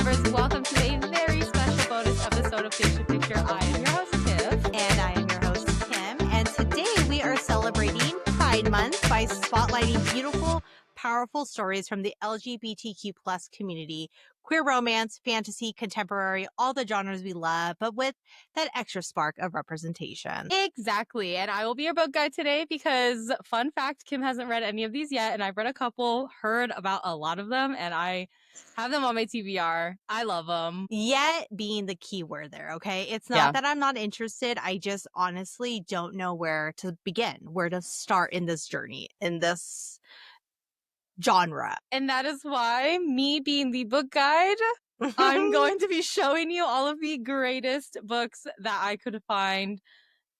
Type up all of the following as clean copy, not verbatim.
lovers, welcome to a very special bonus episode of Picture Picture. I am your host, Tiff. And I am your host, Kim. And today we are celebrating Pride Month by spotlighting beautiful, powerful stories from the LGBTQ plus community. Queer romance, fantasy, contemporary, all the genres we love, but with that extra spark of representation. Exactly. And I will be your book guide today because, fun fact, Kim hasn't read any of these yet. And I've read a couple, heard about a lot of them, and I have them on my TBR. I love them. Yet being the key word there, okay? It's not that I'm not interested. I just honestly don't know where to begin, where to start in this journey, in this genre. And that is why, me being the book guide, I'm going to be showing you all of the greatest books that I could find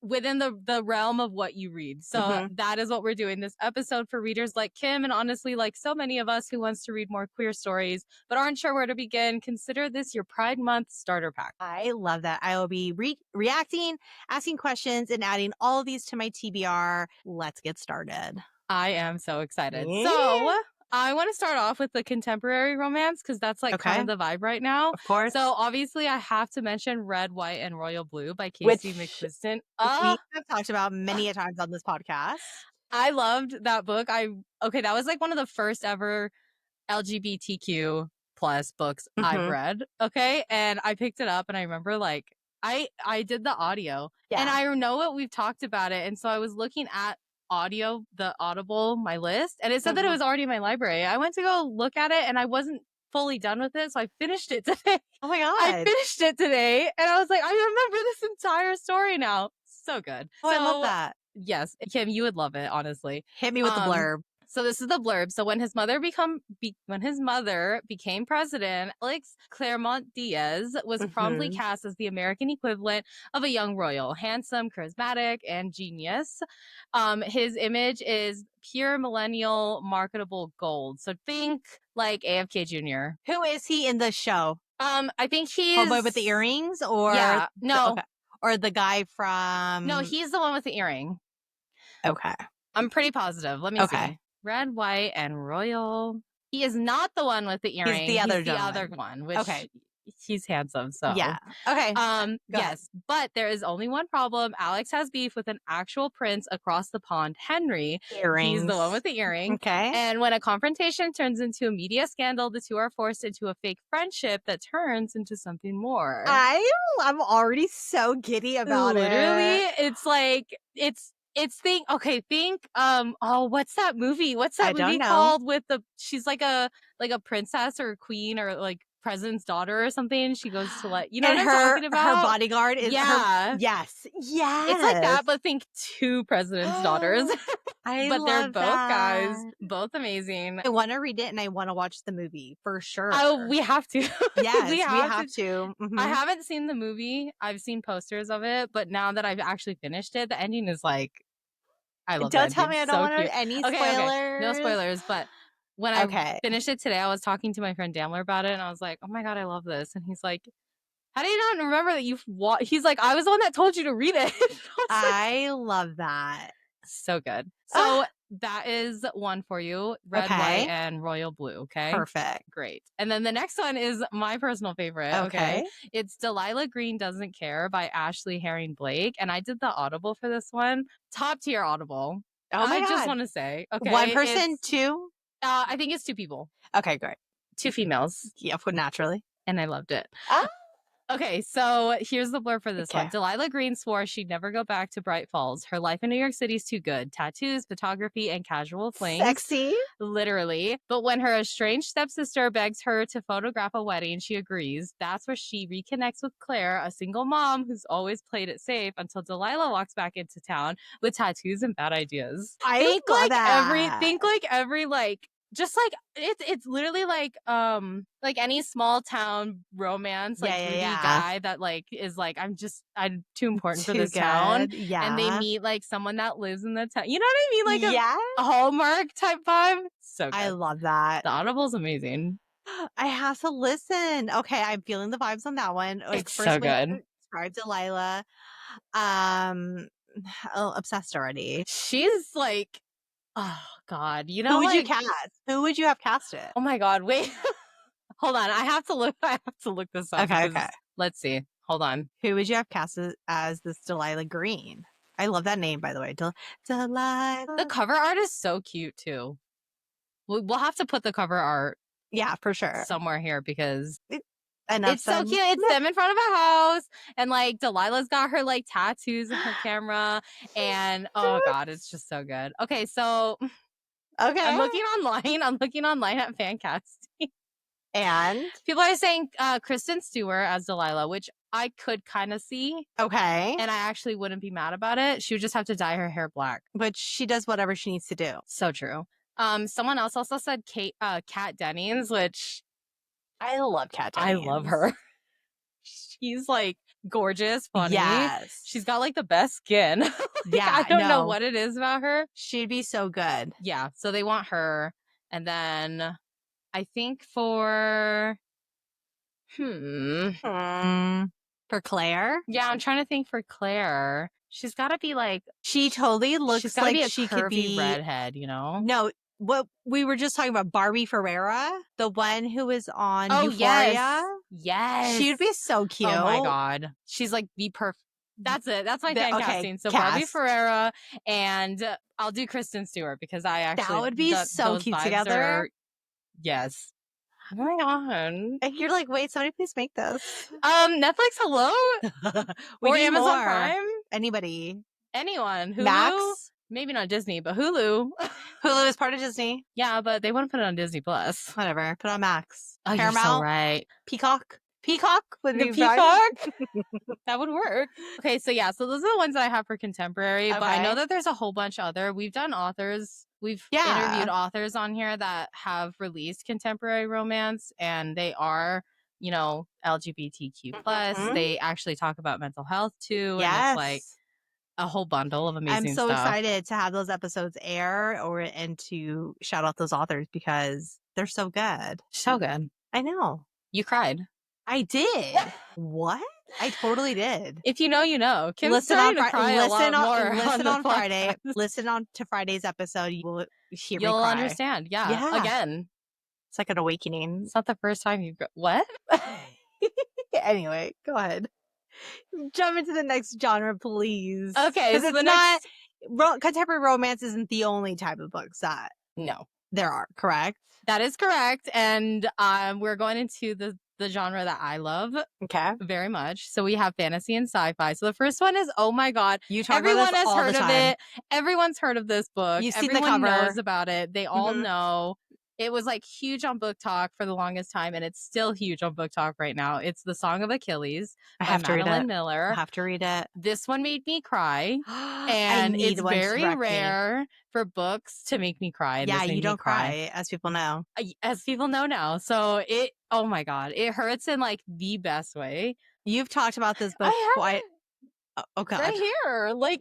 within the realm of what you read. So that is what we're doing this episode for readers like Kim, and honestly, like so many of us who wants to read more queer stories but aren't sure where to begin. Consider this your Pride Month starter pack. I love that. I will be reacting, asking questions, and adding all of these to my TBR. Let's get started. I am so excited. Yeah. So I want to start off with the contemporary romance because that's like kind of the vibe right now. Of course. So obviously I have to mention Red, White, and Royal Blue by Casey McQuiston. We have talked about many a times on this podcast. I loved that book. That was like one of the first ever LGBTQ plus books I've read. Okay. And I picked it up and I remember like I did the audio and I know what we've talked about it. And so I was looking at Audible, my list, and it said that it was already in my library. I went to go look at it and I wasn't fully done with it, so I finished it today. Oh my god. I finished it today and I was like, I remember this entire story now. So good. Oh, I love that. Yes, Kim, you would love it, honestly. Hit me with the blurb. So this is the blurb. So when his mother became president, Alex Claremont Diaz was promptly cast as the American equivalent of a young royal, handsome, charismatic, and genius. His image is pure millennial marketable gold. So think like AFK Jr. Who is he in the show? I think he's Homeboy with the earrings, or or the guy from. No, he's the one with the earring. Okay, I'm pretty positive. Let me see. Red, White, and Royal. He is not the one with the earring. He's the other one, which he's handsome. So yeah. Okay. Yes, but there is only one problem. Alex has beef with an actual prince across the pond, Henry. Earrings. He's the one with the earring. Okay. And when a confrontation turns into a media scandal, the two are forced into a fake friendship that turns into something more. I'm already so giddy about it. Literally, it's like think what's that movie? What's that movie called with she's like a princess or a queen or like president's daughter or something. She goes to what I'm talking about? Her bodyguard is yes. It's like that, but think two president's daughters. But they're both guys, both amazing. I want to read it and I want to watch the movie for sure. Oh, we have to. Yes, we have to. I haven't seen the movie. I've seen posters of it, but now that I've actually finished it, the ending is like, I love it. Don't tell me I don't want any spoilers. Okay. No spoilers, but when I finished it today, I was talking to my friend Damler about it, and I was like, oh my god, I love this. And he's like, how do you not remember that you've watched? He's like, I was the one that told you to read it. I love that. So good. So that is one for you. Red, White, and Royal Blue. Okay. Perfect. Great. And then the next one is my personal favorite. Okay. It's Delilah Green Doesn't Care by Ashley Herring Blake. And I did the Audible for this one. Top tier Audible. Oh my God. I just want to say. Okay. One person, two? I think it's two people. Okay, great. Two females. Yeah, naturally. And I loved it. Okay, so here's the blurb for this one. Delilah Green swore she'd never go back to Bright Falls. Her life in New York City is too good. Tattoos, photography, and casual flings. Sexy. Literally. But when her estranged stepsister begs her to photograph a wedding, she agrees. That's where she reconnects with Claire, a single mom who's always played it safe until Delilah walks back into town with tattoos and bad ideas. Think like every just like it's literally like any small town romance movie guy that like is like I'm too important for this town. Yeah. And they meet like someone that lives in the town. You know what I mean? Like a Hallmark type vibe. So good. I love that. The Audible's amazing. I have to listen. Okay, I'm feeling the vibes on that one. Like, it's so good. Describe Delilah. Obsessed already. She's like, oh God, who would you cast? Who would you have cast it? Oh my God, wait. Hold on. I have to look. I have to look this up. Okay, because, okay. let's see. Hold on. Who would you have cast as this Delilah Green? I love that name, by the way. Delilah. The cover art is so cute too. We'll have to put the cover art Yeah, for sure. somewhere here because Enough it's so said. cute. It's them in front of a house, and like Delilah's got her like tattoos in her camera, and oh god, it's just so good. Okay, so Okay. I'm looking online. I'm looking online at fan casting. And People are saying Kristen Stewart as Delilah, which I could kind of see, okay, and I actually wouldn't be mad about it. She would just have to dye her hair black. but she does whatever she needs to do. So true. Someone else also said Kat Dennings, which I love Kat I Dennings. love her. She's like gorgeous, funny. Yes. She's got like the best skin. Yeah, I don't know what it is about her. She'd be so good. Yeah, so they want her. And then I think for For Claire? Yeah, I'm trying to think for Claire. She's got to be like She totally looks she's gotta like be a she curvy could be redhead, you know? No, what we were just talking about, Barbie Ferreira, the one who was on Oh, Euphoria. yes. She'd be so cute. Oh my god. She's like the perfect. That's it. That's my fan okay, casting. So cast. Barbie Ferreira, and I'll do Kristen Stewart because I actually That would be so those cute vibes together. Yes. Oh my god. And you're like, wait, somebody please make this. Netflix, hello? We Or need Amazon more. Prime? Anybody. Anyone. Hulu? Max? Maybe not Disney, but Hulu. Hulu is part of Disney. Yeah, but they want to put it on Disney Plus. Whatever. Put on Max. Oh, Paramount. you're so right. Peacock. Peacock would The be Peacock? That would work. Okay, so yeah, so those are the ones that I have for contemporary, but I know Okay. that there's a whole bunch other. We've done authors. We've interviewed authors on here that have released contemporary romance, and they are, you know, LGBTQ plus. They actually talk about mental health too, and it's like a whole bundle of amazing I'm so stuff. excited to have those episodes air and to shout out those authors because they're so good. So good. I know. You cried. I did. What? I totally did. If you know, you know. Kim's Listen starting on to cry a lot more listen on Friday. podcast. Listen on to Friday's episode. You will hear me You'll cry. understand. Yeah. Again. It's like an awakening. It's not the first time you've what? Anyway, go ahead. Jump into the next genre, please. Okay, so it's not contemporary romance isn't the only type of books that there are, correct? That is correct. And we're going into the genre that I love very much. So we have fantasy and sci-fi. So the first one is, oh my god, everyone has heard of it. Everyone's heard of this book. You've seen Everyone the cover. knows about it. They all know. It was like huge on Book Talk for the longest time, and it's still huge on Book Talk right now. It's The Song of Achilles by Madeline Miller. I have to read it. This one made me cry, and it's very rare for books to make me cry. Yeah, you don't cry, as people know. As people know now. So oh my god, it hurts in like the best way. You've talked about this book quite. Oh god, right here, like.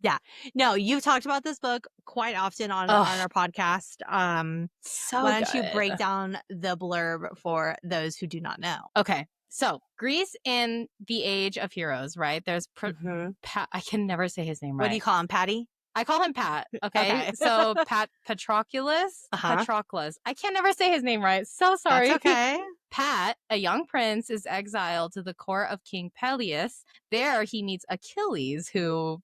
Yeah. No, you've talked about this book quite often on our podcast. So why don't you break down the blurb for those who do not know? Okay. So Greece in the Age of Heroes, right? There's I can never say his name right. What do you call him, Patty? I call him Pat. Okay. So Patroclus. Patroclus. I can never say his name right. So sorry. That's okay. Pat, a young prince, is exiled to the court of King Peleus. There he meets Achilles, who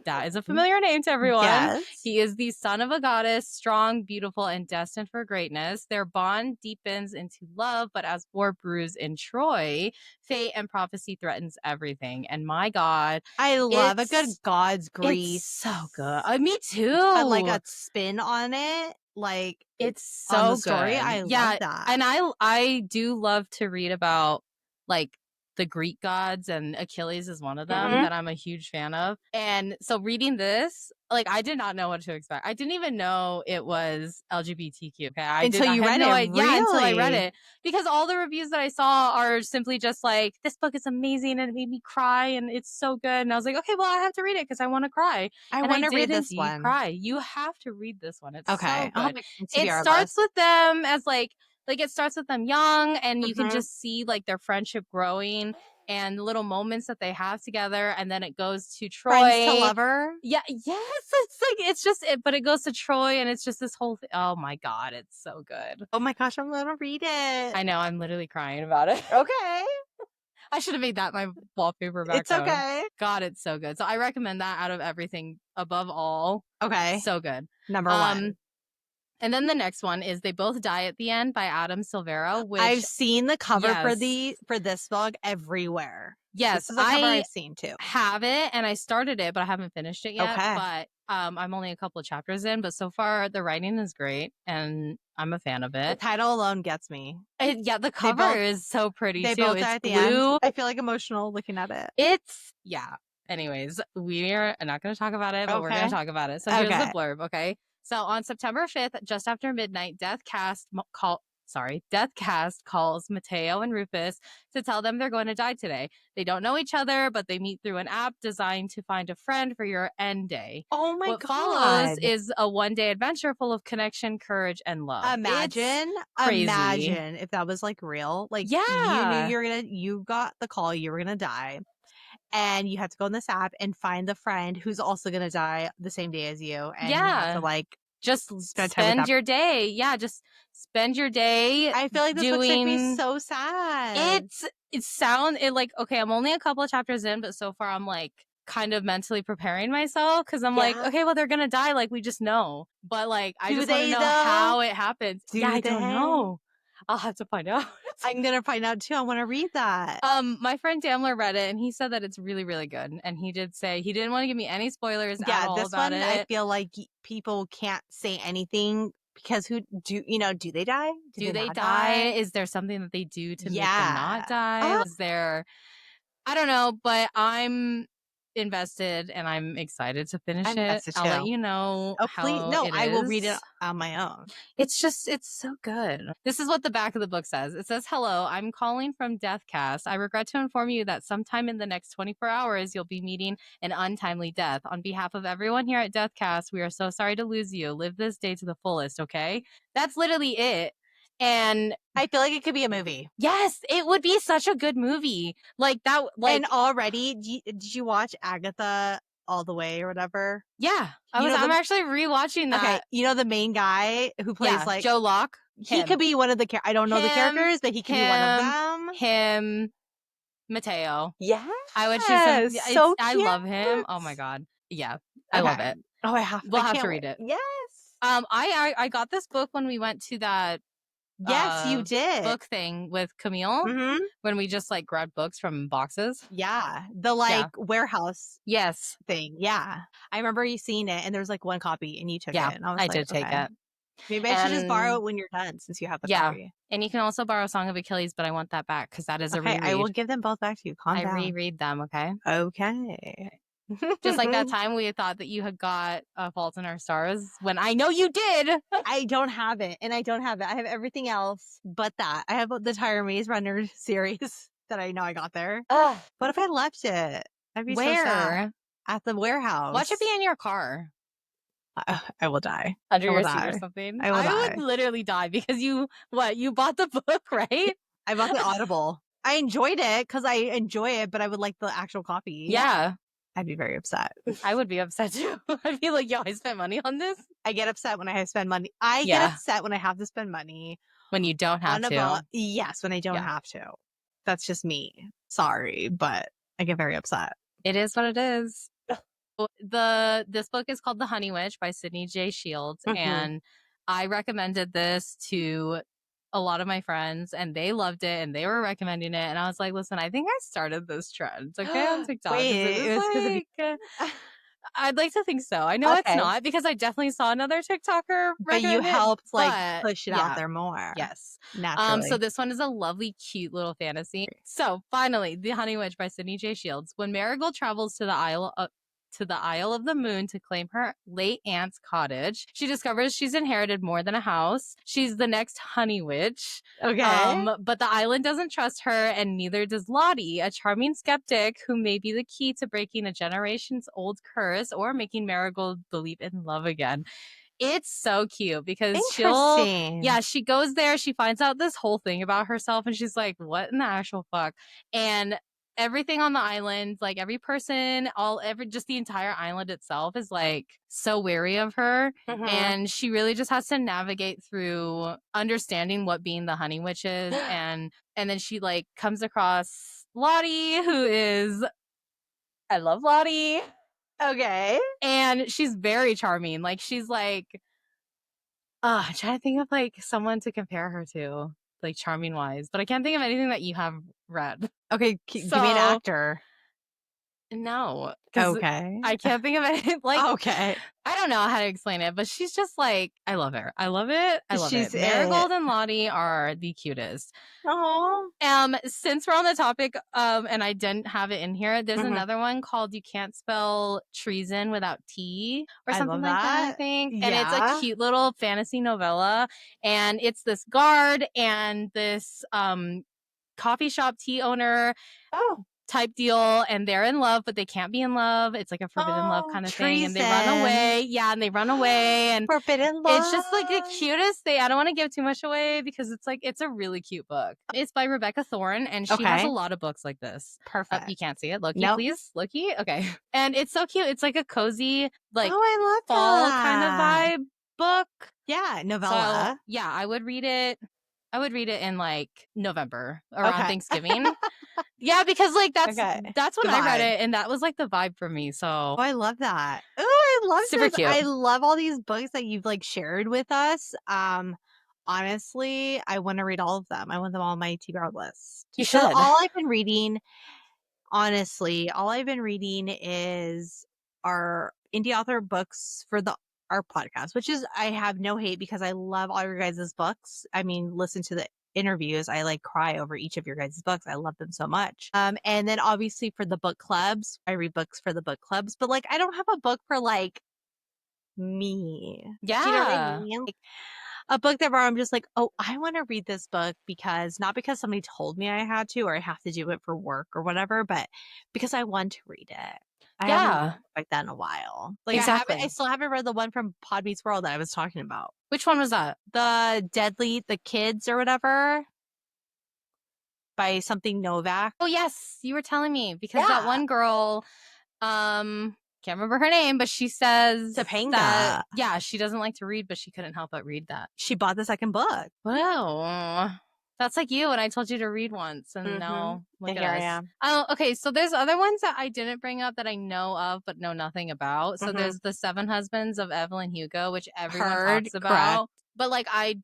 that is a familiar name to everyone. Yes. He is the son of a goddess, strong, beautiful, and destined for greatness. Their bond deepens into love, but as war brews in Troy, fate and prophecy threatens everything. And my God, I love a good God's Greece. It's so good. Me too. Like a spin on it. Like it's so good. Story. I love that. And I do love to read about like the Greek gods, and Achilles is one of them that I'm a huge fan of. And so reading this, like, I did not know what to expect. I didn't even know it was LGBTQ. Okay, until I read it, because all the reviews that I saw are simply just like, this book is amazing and it made me cry and it's so good. And I was like, okay, well, I have to read it because I want to cry. I want to read this one. Cry. You have to read this one. It's okay. So good. It starts with them as like it starts with them young, and you can just see like their friendship growing. and the little moments that they have together, and then it goes to Troy. Friends to lover. Yeah, yes, it's like it's just it, but it goes to Troy, and it's just this whole thing. Oh my god, it's so good. Oh my gosh, I'm gonna read it. I know, I'm literally crying about it. Okay. I should have made that my wallpaper background. It's okay. God, it's so good. So I recommend that out of everything above all. Okay. So good. Number one. And then the next one is They Both Die at the End by Adam Silvera, which I've seen the cover yes. for this book everywhere. Yes, This is a cover I've seen too. have it, and I started it, but I haven't finished it yet. Okay. But I'm only a couple of chapters in, but so far the writing is great, and I'm a fan of The it. title alone gets me. Yeah, the cover is so pretty They too. both It's die at the blue. end. I feel like emotional looking at it. It's Anyways, we are not going to talk about it, but we're going to talk about it. So here's the blurb. Okay. So on September 5th, just after midnight, Death Cast calls Mateo and Rufus to tell them they're going to die today. They don't know each other, but they meet through an app designed to find a friend for your end day. Oh my What god. follows is a one-day adventure full of connection, courage, and love. Imagine if that was like real. Like you knew you got the call, you were gonna die. And you had to go on this app and find the friend who's also gonna die the same day as you. And you have to like just spend your day. Yeah, just spend your day. I feel like this book's making me so sad. Okay, I'm only a couple of chapters in, but so far I'm like kind of mentally preparing myself because I'm like, okay, well, they're gonna die, like we just know. But like I just want to know how it happens. I don't know. I'll have to find out. I'm gonna find out too. I want to read that. My friend Damler read it and he said that it's really, really good. And he did say he didn't want to give me any spoilers at all about it. I feel like people can't say anything because do they die? Do they die? Is there something that they do to make them not die? Is there? I don't know, but I'm invested and I'm excited to finish it. I'll let you know how it is. I will read it on my own. It's so good. This is what the back of the book says. It says, "Hello, I'm calling from Deathcast. I regret to inform you that sometime in the next 24 hours, you'll be meeting an untimely death. On behalf of everyone here at Deathcast, we are so sorry to lose you. Live this day to the fullest, okay?" That's literally it. And I feel like it could be a movie. Yes, it would be such a good movie. Like that. Like, and already, did you watch Agatha All the Way or whatever? Yeah, I'm actually rewatching that. Okay, you know the main guy who plays like Joe Locke. He could be one of the I don't know the characters, but he could be one of them. Him, Mateo. Yeah, I would choose him. So I love him. Oh my god. Yeah, I love it. Oh, we'll have to read it. Yes. I got this book when we went to that. Yes, you did. Book thing with Camille when we just like grabbed books from boxes. Yeah, the warehouse. Yes, thing. Yeah, I remember you seeing it, and there was like one copy, and you took it. And I did take it. Maybe I should just borrow it when you're done, since you have the copy. And you can also borrow Song of Achilles, but I want that back because that is a reread. I will give them both back to you. Calm down. I reread them. Okay. Okay. Just like that time we thought that you had got A Fault in Our Stars when I know you did. I don't have it, and I don't have it. I have everything else but that. I have the Tire Maze Runner series that I know I got there. What if I left it? I'd be so sad. At the warehouse. Watch it be in your car. I will die. Under your seat or something. I would literally die because you bought the book, right? I bought the Audible. I enjoyed it because I enjoy it, but I would like the actual copy. Yeah. I'd be very upset. I would be upset too. I'd be like, yo, I spent money on this. I get upset when I have to spend money. I get upset when I have to spend money. When you don't have to. Yes, when I don't have to. That's just me. Sorry, but I get very upset. It is what it is. This book is called The Honey Witch by Sydney J. Shields. And I recommended this to a lot of my friends and they loved it and they were recommending it. And I was like, listen, I think I started this trend. Okay, on TikTok. I'd like to think so. I know it's not because I definitely saw another TikToker. But you helped push it out there more. Yes. Naturally. So this one is a lovely, cute little fantasy. So finally, The Honey Witch by Sydney J. Shields. When Marigold travels to the Isle of the Moon to claim her late aunt's cottage, she discovers she's inherited more than a house. She's the next honey witch. Okay. But the island doesn't trust her, and neither does Lottie, a charming skeptic who may be the key to breaking a generation's old curse or making Marigold believe in love again. It's so cute because she goes there, she finds out this whole thing about herself, and she's like, what in the actual fuck? And everything on the island, like every person, just the entire island itself is like so wary of her. And she really just has to navigate through understanding what being the honey witch is. And then she like comes across Lottie, who is, I love Lottie. Okay. And she's very charming. Like she's like, I'm trying to think of like someone to compare her to, like charming wise, but I can't think of anything that you have read. Okay, give me an actor. No, because Okay. I can't think of it. Like, Okay. I don't know how to explain it, but she's just like, I love her. I love it. I love She's it. Marigold and Lottie are the cutest. Oh. Since we're on the topic, and I didn't have it in here, there's another one called You Can't Spell Treason Without T or I something love like that, I that. think. Yeah. And it's a cute little fantasy novella. And it's this guard and this coffee shop tea owner type deal, and they're in love, but they can't be in love. It's like a forbidden love kind of thing, and they run away. Yeah, and they run away, and forbidden love. it's just like the cutest thing. I don't want to give too much away because it's like it's a really cute book. It's by Rebecca Thorne, and she has a lot of books like this. Perfect. You can't see it. Loki, please. Loki. Okay. And it's so cute. It's like a cozy, like I love fall that. kind of vibe book. Yeah, novella. So, yeah, I would read it. I would read it in like November around Thanksgiving. Yeah, because like that's when I read it, and that was like the vibe for me. So I love that. Oh, I love super cute. I love all these books that you've like shared with us. Honestly, I want to read all of them. I want them all on my TBR list. You should. So all I've been reading, honestly, is our indie author books for our podcast, which is, I have no hate because I love all your guys' books. I mean, listen to the interviews. I like cry over each of your guys' books. I love them so much. And then obviously for the book clubs, I read books for the book clubs, but like I don't have a book for like me. Yeah. Do you know what I mean? Like, a book that where I'm just like, oh, I want to read this book because not because somebody told me I had to or I have to do it for work or whatever, but because I want to read it. I haven't read a book like that in a while. Like exactly. I still haven't read the one from Pod Meets World that I was talking about. Which one was that? The Kids or whatever by something Novak. Oh yes, you were telling me because that one girl, can't remember her name, but she says Topanga. that she doesn't like to read, but she couldn't help but read that. She bought the second book. Wow. That's like you when I told you to read once, and now look at us. I am. Oh, okay. So there's other ones that I didn't bring up that I know of but know nothing about. So there's The Seven Husbands of Evelyn Hugo, which everyone talks about. But like I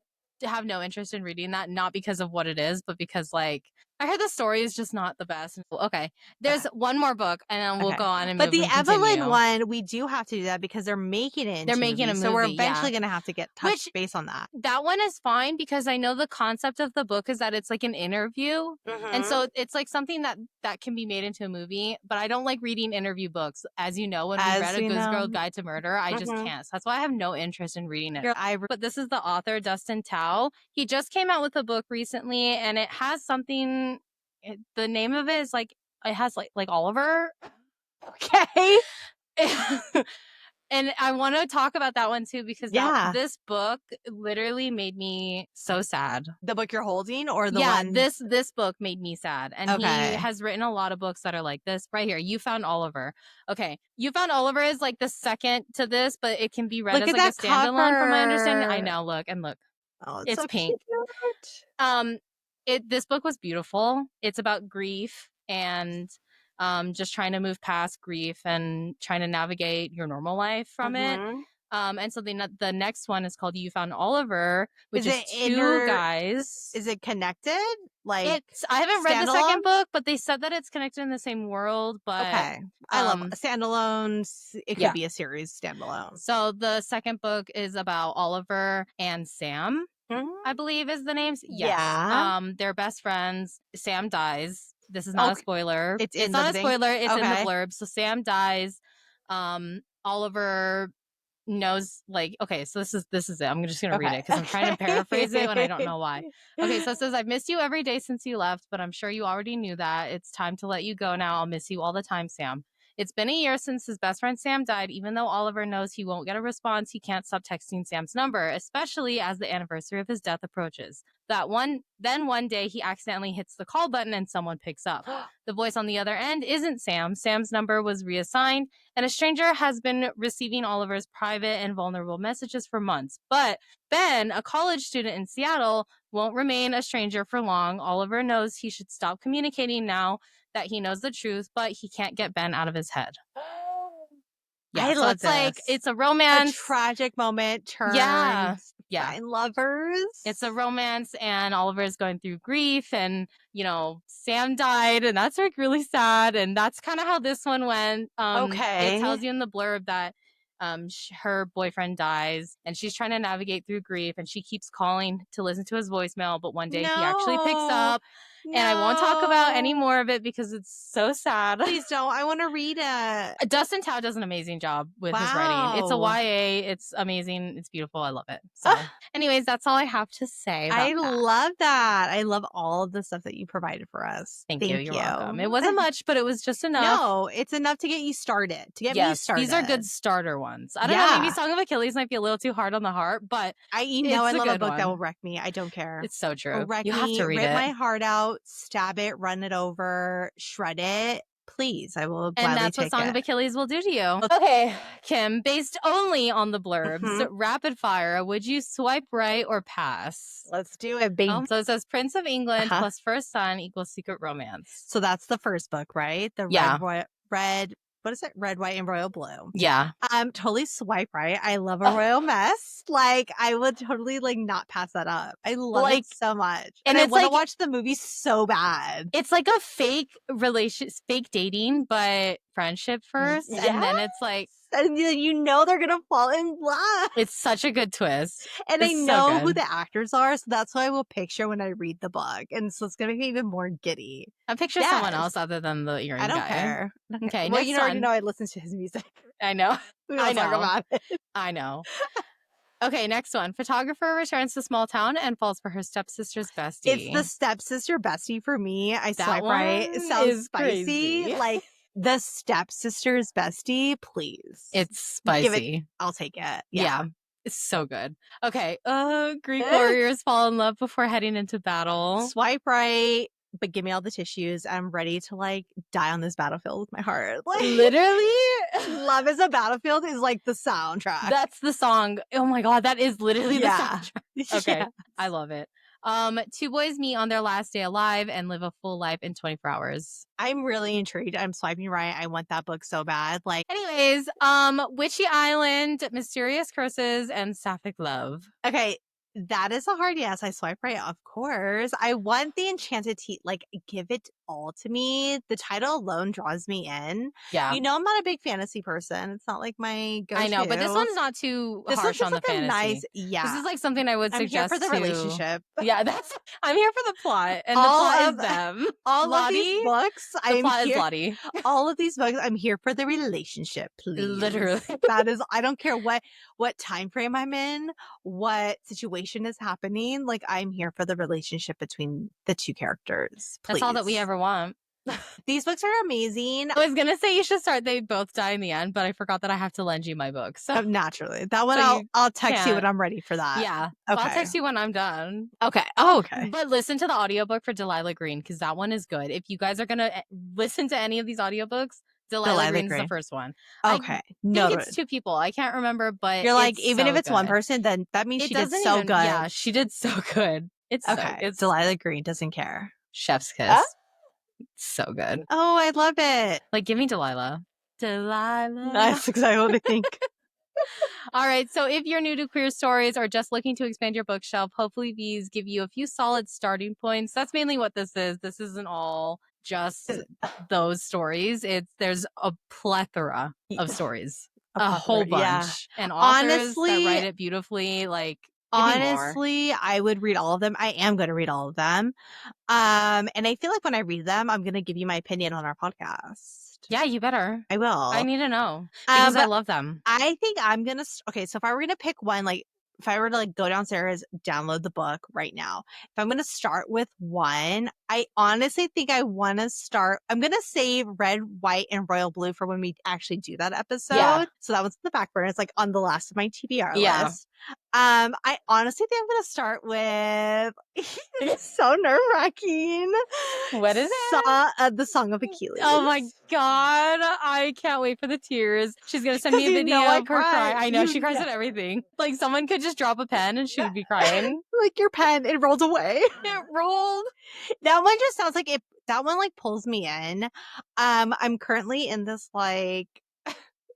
have no interest in reading that, not because of what it is, but because like I heard the story is just not the best. Okay, there's one more book, and then we'll go on and but move the and Evelyn continue. one, we do have to do that because they're making it. They're making a movie, so we're eventually going to have to get touch base on that. That one is fine because I know the concept of the book is that it's like an interview, and so it's like something that can be made into a movie. But I don't like reading interview books, as you know. When we read A Goose Girl Guide to Murder, I just can't. So that's why I have no interest in reading it. But this is the author Dustin Tao. He just came out with a book recently, and it has something. The name of it is like it has like Oliver. Okay. And I want to talk about that one too because this book literally made me so sad. The book you're holding, or the one? This book made me sad, and he has written a lot of books that are like this right here. You Found Oliver. Okay, You Found Oliver is like the second to this, but it can be read as like a standalone, from my understanding. I know. Look. Oh, it's so pink. Cute. This book was beautiful. It's about grief and just trying to move past grief and trying to navigate your normal life from it. And so the next one is called You Found Oliver, which is two guys. Is it connected? Like I haven't read the second book, but they said that it's connected in the same world. But okay, I love standalones. It could be a series standalone. So the second book is about Oliver and Sam. I believe is the names. Yes. Yeah. They're best friends. Sam dies. This is not a spoiler. It's not a thing? spoiler. It's in the blurb. So Sam dies. Oliver knows so this is it. I'm just gonna read it because I'm trying to paraphrase it and I don't know why. Okay, so it says, I've missed you every day since you left, but I'm sure you already knew that. It's time to let you go now. I'll miss you all the time, Sam. It's been a year since his best friend Sam died. Even though Oliver knows he won't get a response, he can't stop texting Sam's number, especially as the anniversary of his death approaches. Then one day he accidentally hits the call button and someone picks up. The voice on the other end isn't Sam. Sam's number was reassigned, and a stranger has been receiving Oliver's private and vulnerable messages for months. But Ben, a college student in Seattle, won't remain a stranger for long. Oliver knows he should stop communicating now that he knows the truth, but he can't get Ben out of his head. Yeah, I so love it's like, this. it's a A romance. tragic moment turns Yeah. find lovers. It's a romance, and Oliver's going through grief, and, Sam died, and that's like really sad. And that's kind of how this one went. Okay. It tells you in the blurb that her boyfriend dies, and she's trying to navigate through grief, and she keeps calling to listen to his voicemail, but one day he actually picks up. And I won't talk about any more of it because it's so sad. Please don't. I want to read it. Dustin Tao does an amazing job with his writing. It's a YA. It's amazing. It's beautiful. I love it. So anyways, that's all I have to say about that. Love that. I love all of the stuff that you provided for us. Thank you. You're welcome. It wasn't much, but it was just enough. No, it's enough to get you started. Me started. These are good starter ones. I don't know. Maybe Song of Achilles might be a little too hard on the heart, but I love a book that will wreck me. I don't care. It's so true. Wreck you have to read rip it. my heart out, stab it, run it over, shred it. Please, I will gladly And that's what Song of Achilles will do to you. Okay, Kim, based only on the blurbs, rapid fire, would you swipe right or pass? Let's do it, baby. So it says Prince of England plus First Son equals Secret Romance. So that's the first book, right? The red, what is it? Red, white, and royal blue. Yeah. Totally swipe right. I love a royal mess. Like, I would totally not pass that up. I love it so much. And I want to watch the movie so bad. It's like a fake fake dating, but friendship first. Yes. And then it's like, and they're gonna fall in love. It's such a good twist. And I know who the actors are, so that's what I will picture when I read the book. And so it's gonna make me even more giddy. I picture someone else other than the earring guy. I don't care. Okay, well, you already know I listen to his music. I know. We don't talk about it. I know. Okay, next one. Photographer returns to small town and falls for her stepsister's bestie. It's the stepsister bestie for me. I swipe right. It sounds spicy. Crazy. Like, the stepsister's bestie, please. It's spicy. I'll take it. Yeah. It's so good. Okay. Greek warriors fall in love before heading into battle. Swipe right, but give me all the tissues. I'm ready to die on this battlefield with my heart. Literally, Love is a Battlefield is the soundtrack. That's the song. Oh my God, that is literally the soundtrack. Okay. Yes. I love it. Two boys meet on their last day alive and live a full life in 24 hours. I'm really intrigued. I'm swiping right. I want that book so bad. Anyways, Witchy Island, Mysterious Curses, and Sapphic Love. Okay, that is a hard yes. I swipe right, of course. I want the Enchanted Tea. Give it all to me. The title alone draws me in. Yeah. I'm not a big fantasy person. It's not my go-to. I know, but this one's not too harsh on the fantasy. This is something I would suggest. I'm here for the relationship. Yeah, I'm here for the plot, and the plot is them. All Lottie, of these books, the plot is Lottie. All of these books, I'm here for the relationship. Please, literally. That is. I don't care what time frame I'm in, what situation is happening. I'm here for the relationship between the two characters. Please. That's all that we ever want. These books are amazing. I was gonna say you should start They Both Die in the End, but I forgot that I have to lend you my book. So naturally, that one I'll text you when I'm ready for that. Yeah, okay. I'll text you when I'm done. Okay. Oh, okay. But listen to the audiobook for Delilah Green because that one is good. If you guys are gonna listen to any of these audiobooks, Delilah Green's the first one. Okay. I think it's two people. I can't remember, but you're even if it's one person, then that means she did so good. Yeah, she did so good. It's okay. It's Delilah Green doesn't care. Chef's kiss. So good. Oh, I love it. Give me Delilah. Delilah. That's exactly what I think. All right. So if you're new to queer stories or just looking to expand your bookshelf, hopefully these give you a few solid starting points. That's mainly what this is. This isn't all just those stories. There's a plethora of stories. A whole bunch. Yeah. And authors that write it beautifully. Honestly, I would read all of them. I am going to read all of them. And I feel like when I read them, I'm going to give you my opinion on our podcast. Yeah, you better. I will. I need to know because I love them. I think I'm going to... Okay, so if I were going to pick one, if I were to like go downstairs, download the book right now, if I'm going to start with one, I honestly think I want to start. I'm going to save red, white, and royal blue for when we actually do that episode. Yeah. So that one's in the back burner. It's like on the last of my TBR Yeah. list. I honestly think I'm going to start with. It's so nerve wracking. What is it? The Song of Achilles. Oh my God. I can't wait for the tears. She's going to send me a 'Cause you video know I of her cry. crying. I know You she cries know. at everything. Like someone could just drop a pen and she would be crying. Like your pen, it rolled away. It rolled. That one just sounds like it. That one like pulls me in. I'm currently in this like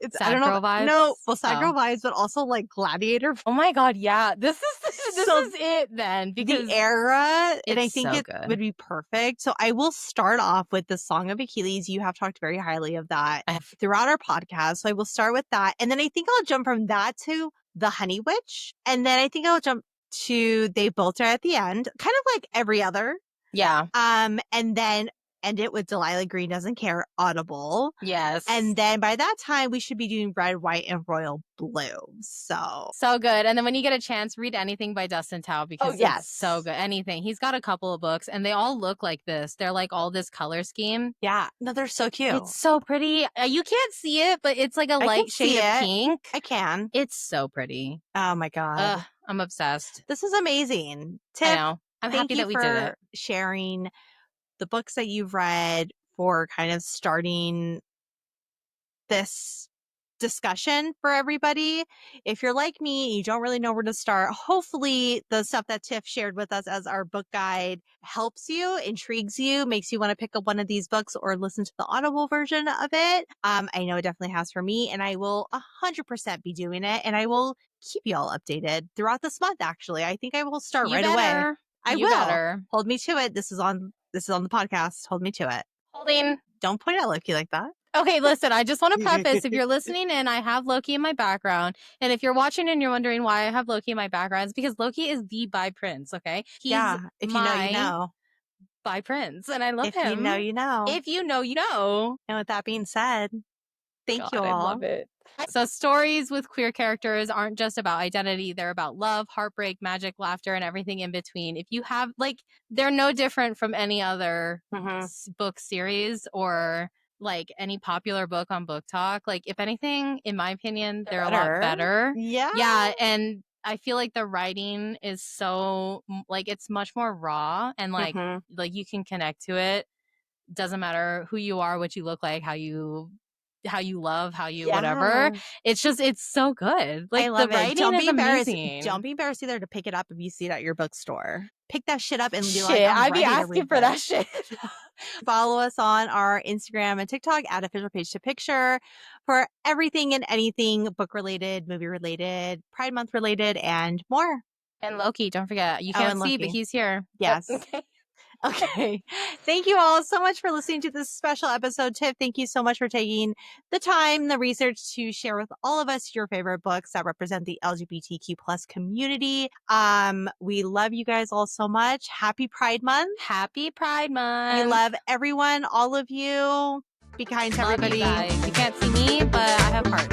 it's I Sad don't know. girl vibes? No, well, sad Oh. girl vibes, but also like gladiator. Oh my God, yeah. This is So it then, because the era, and I it's think so it good. would be perfect. So I will start off with the Song of Achilles. You have talked very highly of that throughout our podcast. So I will start with that. And then I think I'll jump from that to The Honey Witch. And then I think I'll jump to They Both Die at the End, kind of like every other. Yeah. And then end it with Delilah Green Doesn't Care, Audible. Yes. And then by that time, we should be doing red, white, and royal blue. So good. And then when you get a chance, read anything by Dustin Tao, because it's so good. Anything. He's got a couple of books and they all look like this. They're like all this color scheme. Yeah. No, they're so cute. It's so pretty. You can't see it, but it's like a light shade of pink. I can. It's so pretty. Oh my God. I'm obsessed. This is amazing. Tiff, I know. I'm happy that we did it. Sharing the books that you've read, for kind of starting this discussion for everybody. If you're like me, you don't really know where to start. Hopefully the stuff that Tiff shared with us as our book guide helps you, intrigues you, makes you want to pick up one of these books or listen to the Audible version of it. I know it definitely has for me, and I will 100% be doing it, and I will keep you all updated throughout this month. Actually, I think I will start right away. I will. Hold me to it. This is on the podcast. Hold me to it. Holding. Don't point at Loki like that. Okay, listen, I just want to preface, if you're listening and I have Loki in my background, and if you're watching and you're wondering why I have Loki in my background, it's because Loki is the bi prince, okay? He's if you know, you know. Bi prince, and I love him. If you know, you know. If you know, you know. And with that being said, thank you all. I love it. So stories with queer characters aren't just about identity. They're about love, heartbreak, magic, laughter, and everything in between. If you have, like, they're no different from any other book series or like any popular book on Book Talk. Like, if anything, in my opinion, they're a lot better. Yeah. Yeah. And I feel like the writing is so, like, it's much more raw and like you can connect to it. Doesn't matter who you are, what you look like, how you love, how you whatever. It's just, it's so good. Like, I love the writing is amazing. Don't be embarrassed either to pick it up if you see it at your bookstore. Pick that shit up and be like, I'd be asking for that shit. Follow us on our Instagram and TikTok at Official Page to Picture for everything and anything book related, movie related, Pride Month related, and more. And Loki, don't forget. You can't see, but he's here. Yes. Okay. Thank you all so much for listening to this special episode. Tiff, thank you so much for taking the time, the research to share with all of us your favorite books that represent the LGBTQ plus community. We love you guys all so much. Happy Pride Month. Happy Pride Month. We love everyone, all of you. Be kind to everybody. You guys. You can't see me, but I have hearts.